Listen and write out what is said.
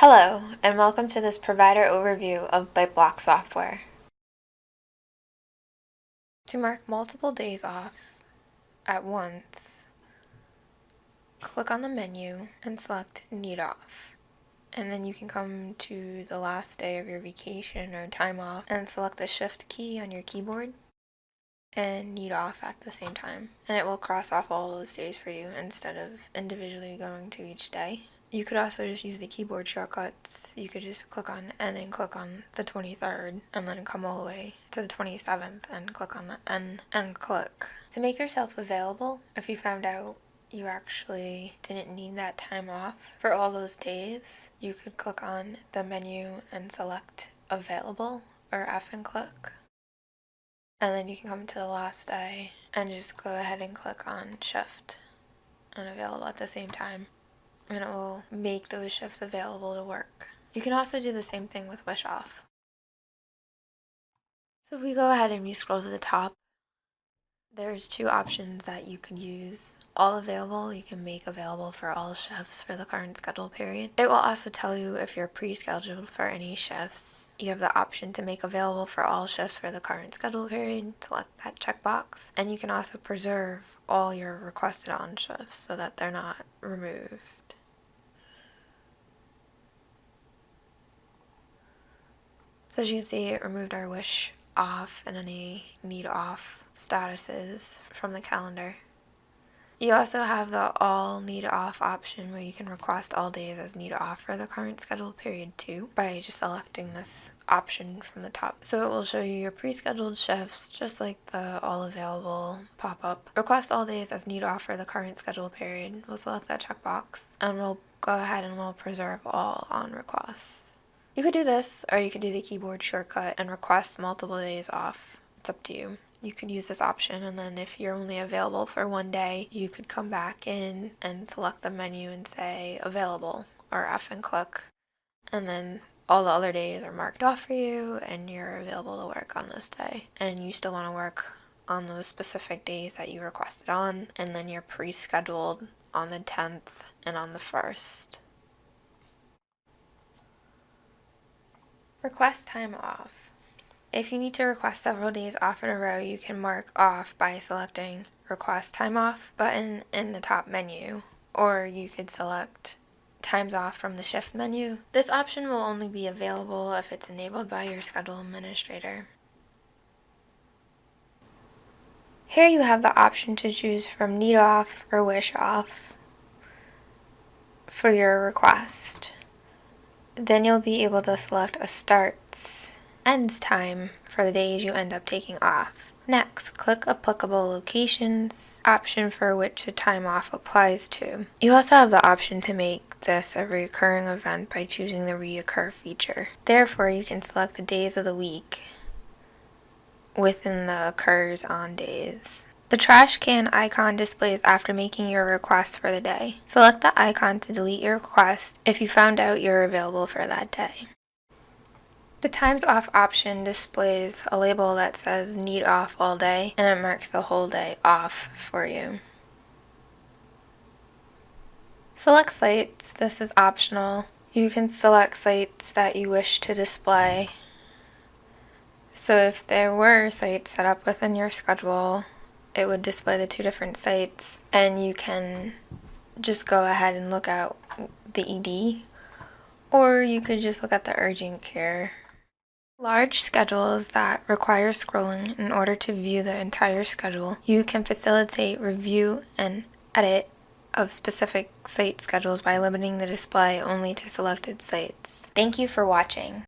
Hello, and welcome to this provider overview of ByteBlock software. To mark multiple days off at once, click on the menu and select Need Off. And then you can come to the last day of your vacation or time off and select the Shift key on your keyboard and Need Off at the same time. And it will cross off all those days for you instead of individually going to each day. You could also just use the keyboard shortcuts. You could just click on N and click on the 23rd and then come all the way to the 27th and click on the N and click. To make yourself available, if you found out you actually didn't need that time off for all those days, you could click on the menu and select Available or F and click. And then you can come to the last day and just go ahead and click on Shift and Available at the same time. And it will make those shifts available to work. You can also do the same thing with Wish Off. So if we go ahead and you scroll to the top, there's two options that you could use. All available, you can make available for all shifts for the current schedule period. It will also tell you if you're pre-scheduled for any shifts. You have the option to make available for all shifts for the current schedule period, select that checkbox, and you can also preserve all your requested on shifts so that they're not removed. So as you can see, it removed our Wish Off and any Need Off statuses from the calendar. You also have the All Need Off option where you can request all days as Need Off for the current schedule period too by just selecting this option from the top. So it will show you your pre-scheduled shifts just like the All Available pop-up. Request all days as Need Off for the current schedule period. We'll select that checkbox and we'll go ahead and we'll preserve all on requests. You could do this, or you could do the keyboard shortcut and request multiple days off. It's up to you. You could use this option, and then if you're only available for one day, you could come back in and select the menu and say available, or F and click, and then all the other days are marked off for you, and you're available to work on this day. And you still want to work on those specific days that you requested on, and then you're pre-scheduled on the 10th and on the 1st. Request time off. If you need to request several days off in a row, you can mark off by selecting Request Time Off button in the top menu, or you could select Times Off from the Shift menu. This option will only be available if it's enabled by your schedule administrator. Here you have the option to choose from Need Off or Wish Off for your request. Then you'll be able to select a starts, ends time for the days you end up taking off. Next, click applicable locations, option for which the time off applies to. You also have the option to make this a recurring event by choosing the reoccur feature. Therefore, you can select the days of the week within the occurs on days. The trash can icon displays after making your request for the day. Select the icon to delete your request if you found out you're available for that day. The times off option displays a label that says Need Off all day, and it marks the whole day off for you. Select sites. This is optional. You can select sites that you wish to display. So if there were sites set up within your schedule, it would display the two different sites, and you can just go ahead and look at the ED, or you could just look at the urgent care. Large schedules that require scrolling in order to view the entire schedule, you can facilitate review and edit of specific site schedules by limiting the display only to selected sites. Thank you for watching.